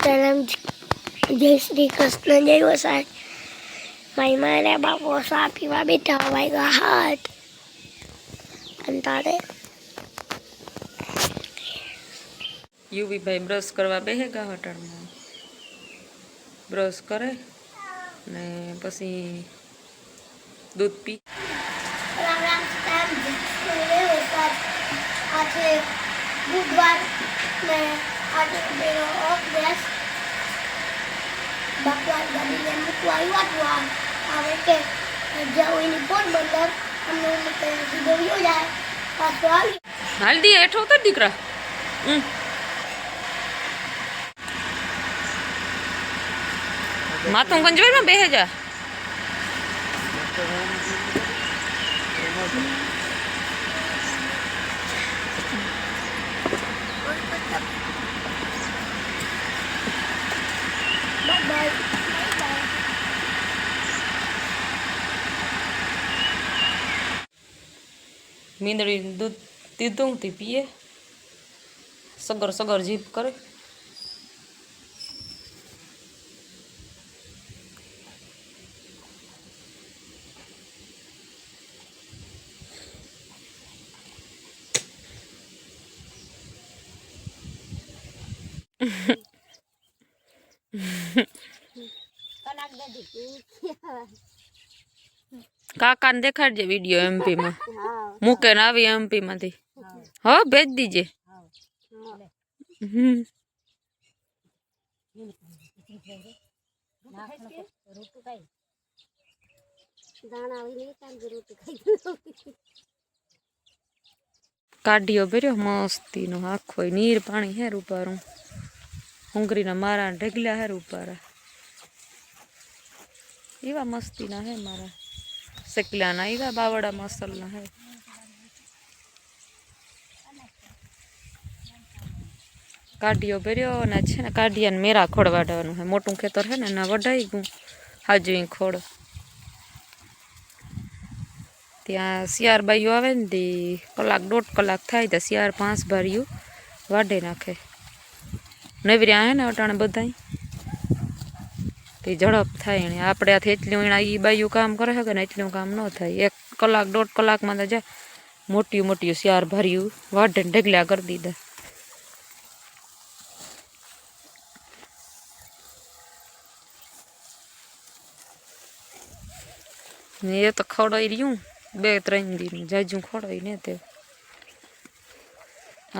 સીતારામ જય શ્રી કૃષ્ણ જય વસાય મારી મારે બાપો સા પીવા બેઠા વાગ્યા હાથ અને તારે યુવી ભાઈ બ્રશ કરવા બેહેગા હોટલમાં બ્રશ કરે ને પછી દૂધ પી આજે બુધવાર ને આજે બેનો ઓફ ડેસ બાપા ગાડીને મૂકવા આવ્યા આવે કે જાઓ એની પોરબંદર અમને મૂકે સીધો ગયો જાય પાછો આવી હાલ દી હેઠો ઉતર દીકરા માતું ગંજવેરમાં બેહે જા મીંદડી દૂધ દીધું તે પીએ સગર સગર જીભ કરે કાકાને દેખાડજે વિડીયો એમપી માં મૂકે ને આવી એમપી માંથી હા ભેજ દીજે કાઢ્યો ભર્યો મસ્તી નો આખો નીર પાણી હેર ઉપારું હુંગરીના મારા ઢગલ્યા હેર ઉપારા એવા મસ્તી ના હે મારા શેકલા ના એવા બાવડા મસલ ના હે કાઢ્યો ભર્યો ને છે ને કાઢિયાને મેરા ખોડ વાઢવાનું હે મોટું ખેતર હે ને એના વઢાઈ ગયું હાજુ ખોડ ત્યાં શિયાર બાઈઓ આવે ને તે કલાક દોઢ કલાક થાય તો શિયાર 5 ભારીયું વાઢે નાખે નવર્યા હે ને અટાણે બધાય તે ઝડપ થાય એને આપણે આથી એટલું એના એ બાયું કામ કરે છે ને એટલું કામ ન થાય 1 કલાક દોઢ કલાકમાં તો જા મોટી મોટી શિયાર ભાર્યું વાઢે ઢગલ્યા કરી દીધા ને એ તો ખવડાવી રહ્યું 2-3 દિન જાજુ ખવડાવી ને તે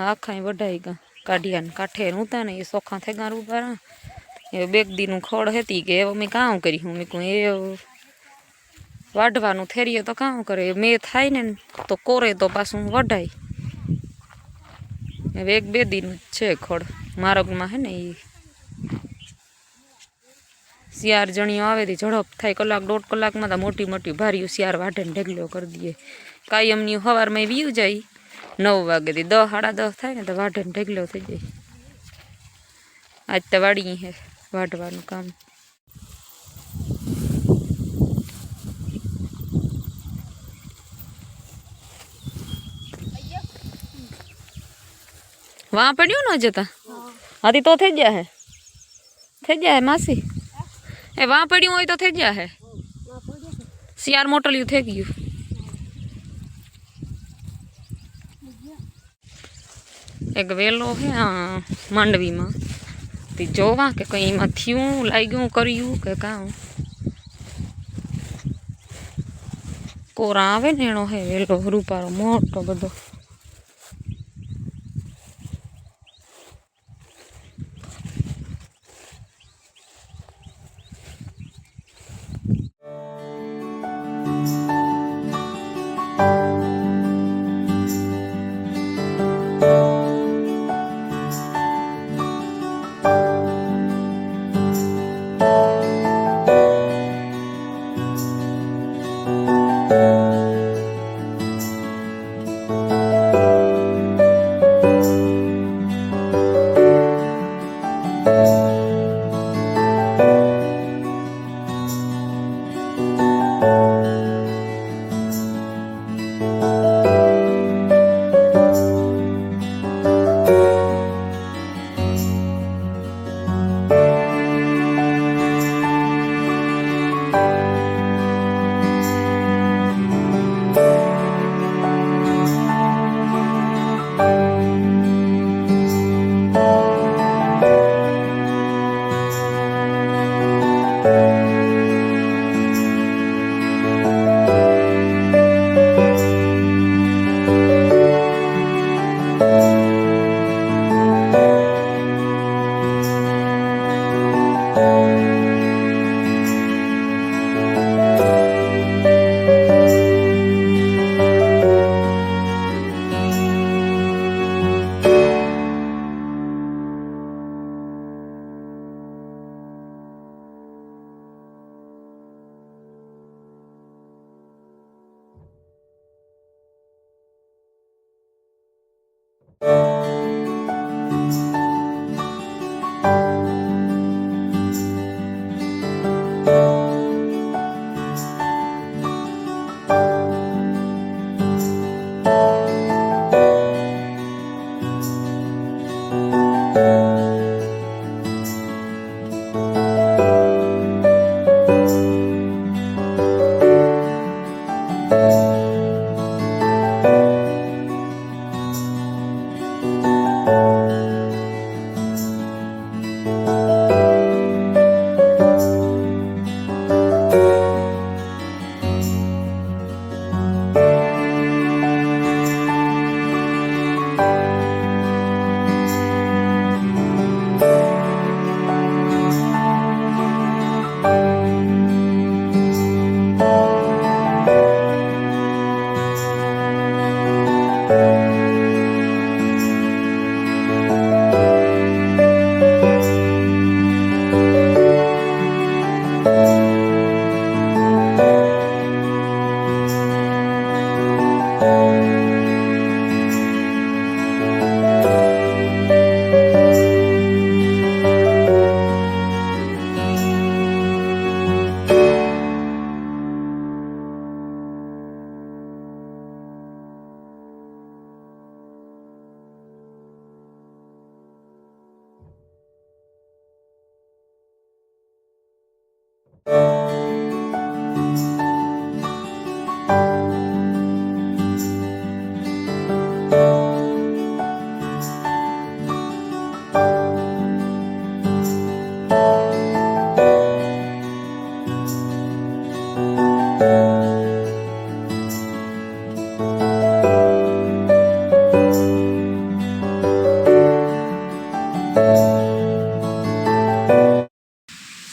આખા વઢાઈ ગયા કાઢિયાને કાંઠે નહોતા ને એ સોખા થઈ ગયા ઉભારા એ 2 દીનું ખોડ હતી કે હવે મેં કામ કરી હું મેં કહું એ વાઢવાનું થેરીએ તો કામ કરે મેં થાય ને તો કોરે તો પાછું વઢાય હવે 1-2 દિન છે ખોડ મારગમાં હે ને એ શિયાર જણીઓ આવે તે ઝડપ થાય કલાક દોઢ કલાકમાં તો મોટી મોટી ભારીયું શિયાર વાઢે ને ઢગલો કરી દઈએ કાયમની સવારમાં વીયું જાય 9 વાગેથી 10 સાડા 10 થાય ને તો વાઢે ને ઢગલો થઈ જાય આજ તો વાડી હે વાઢવાનું કામ वहाँ પડ્યું ન જતા હાથી તો થઈ ગયા હે માસી એ વहाँ પડ્યું હોય તો થઈ ગયા હે શિયાર મોટલિયું થઈ ગયું એક વેલો હે માંડવીમાં તે જોવા કે કંઈ એમાં થયું લાગ્યું કર્યું કે કામ કોરા આવે ને એનો હે વેલો રૂપારો મોટો બધો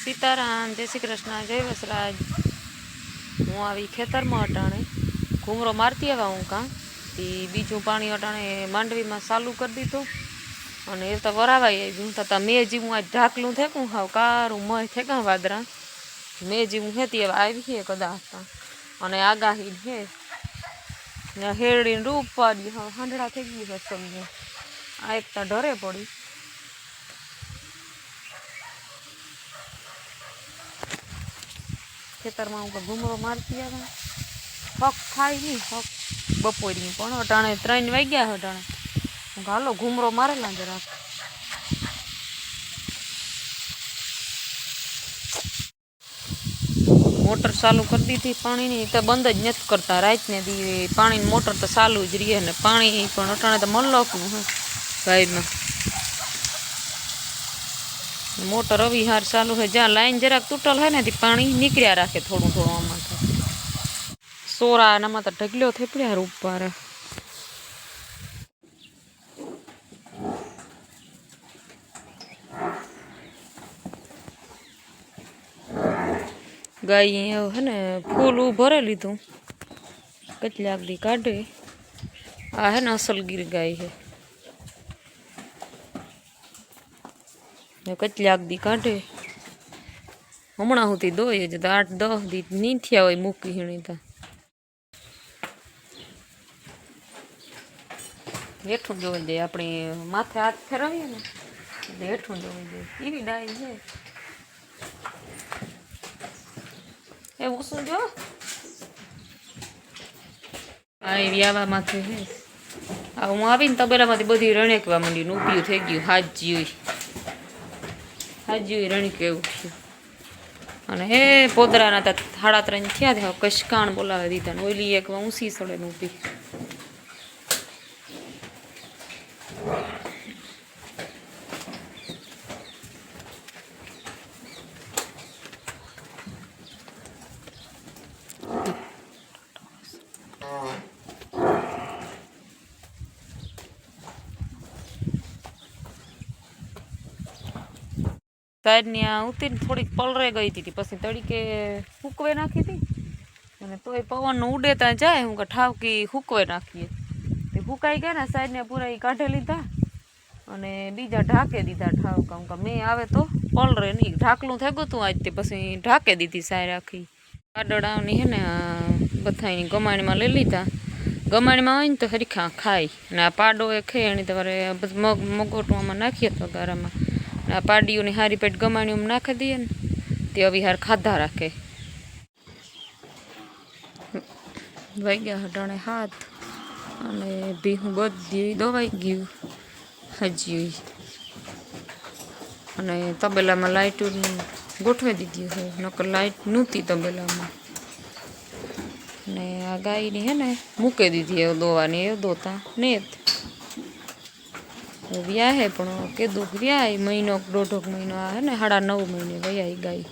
સીતારામ, જય શ્રી કૃષ્ણ, જય વસરાજ. હું આવી ખેતરમાં અટાણે ઘૂમરો મારતી આવ્યા હું કાં તે બીજું પાણી અટાણે માંડવીમાં ચાલુ કરી દીધું અને એ તો વરાવાઈ આવ્યું તો મેં જીવું આજ ઢાકલું થેકું હાવ કારું મય થેકા વાદરા મેં જીવું હેતી હવે આવી છે કદાચ અને આગાહી હે હેરડીને રૂપ પાડી હવે હાંડડા થઈ ગયું છે સમજે આ એક તો ઢરે પડી. ખેતરમાં હું ઘૂમરો મારતી આવે હક થાય નહીં હક બપોરની પણ અટાણે 3 વાગ્યા અટાણે હું હાલો ઘૂમરો મારેલા જરાક. મોટર ચાલુ કરી દીધી પાણીની તો બંધ જ નથી કરતા રાતને દી પાણીની મોટર તો ચાલુ જ રહે ને પાણી પણ અટાણે તો મલ્લકનું હે ગાયમાં મોટર અવિહાર ચાલુ છે જ્યાં લાઈન જરાક તૂટલ હોય ને તે પાણી નીકળ્યા રાખે થોડું થોડું આમાં તો સોરા એનામાં તો ઢગલ્યો થઈ પડ્યા ઉપર. ગાય હે ને ફૂલ ભરે લીધું કેટલાક દી કાઢે. આ હે ને અસલગીર ગાય છે કેટલાક દી કાઢે હમણાં સુધી દોય જ 8-10 દી નહીં થયા હોય મૂકી હીણી તો હેઠું જોઈ દે આપણે માથે હાથ ફેરવીએ ને એટલે હેઠું જોઈ દે એવી ડાય છે એવું શું જો આ એવી આવા માથે હે આ હું આવીને તબેલામાંથી બધી રણેકવા માંડી ઊભી થઈ ગયું હાજી રણકે ઉઠ્યું અને હે પોદરાના તો 3.5 થયા થયા કશકાણ બોલાવી દીધા ને ઓલી એક ઊંસી સડે ને ઊભી. સાઈડની આ ઉતરીને થોડીક પલરે ગઈ હતી પછી તડીકે ફૂકવે નાખી હતી અને તોય પવનનું ઉડે ત્યાં જાય હું કે ઠાવકી ફૂકવે નાખીએ તે ફૂકાઈ ગયા ને સાઈડને પૂરા એ કાઢી લીધા અને બીજા ઢાંકે દીધા ઠાવકા હું કે મેં આવે તો પલરે નહીં ઢાકલું થઈ ગયું હતું આજ તે પછી ઢાંકે દીધી સાઈડ આખી. કાદડાની હે ને બધાની ગમાણીમાં લઈ લીધા ગમાણીમાં હોય ને તો હરીખા ખાય અને આ પાડો એ ખાય એની તમારે બસ મગોટું આમાં નાખીએ તો ગારામાં અને આ પાડીઓની હારી પેટ ગમાણીઓમાં નાખી દઈએ ને તે અવિહાર ખાધા રાખે. વાગ્યા હટાણે હાથ અને ભીહું બધી દવાઈ ગયું હજી અને તબેલામાં લાઇટ ગોઠવી દીધી હોય નકર લાઇટ નહોતી તબેલામાં ને આ ગાયની હે ને મૂકી દીધી એવું દોવાની એવું દોતા ને વ્યાહે પણ કીધું વ્યાય મહિનો 1.5 મહિનો આ હે ને 9.5 મહિને વ્યાય ગાય.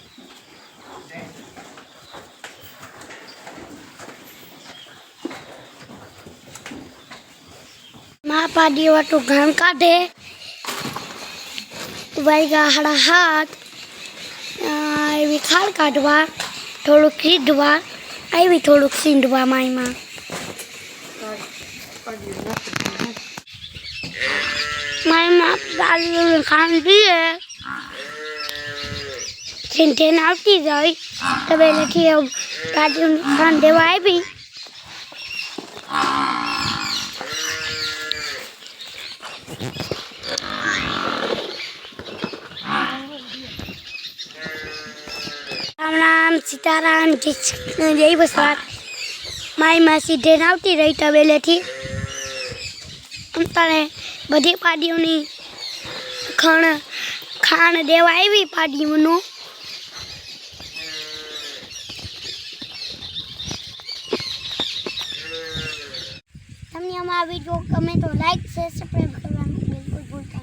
માં પાડી વાટું ઘાણ કાઢે વાયગા 7:30 એવી ખાડ કાઢવા થોડુંક સીંધવા આવી થોડુંક સીંધવા માયમાં પાડી ખાંડ દઈએ સીંધે આવતી જાય તો પહેલેથી પાડી ખાંડ દેવા આવી. રામ રામ સીતારામ જય વસવાટ. મારી માં સીધે આવતી રહી તબેલેથી અંતરે બધી પાડીઓની ખાણ દેવા આવી પાડીઓનું. તમને અમારા વિડીયો ગમે તો લાઈક શેર સબસ્ક્રાઈબ કરવાનું બિલકુલ ભૂલતા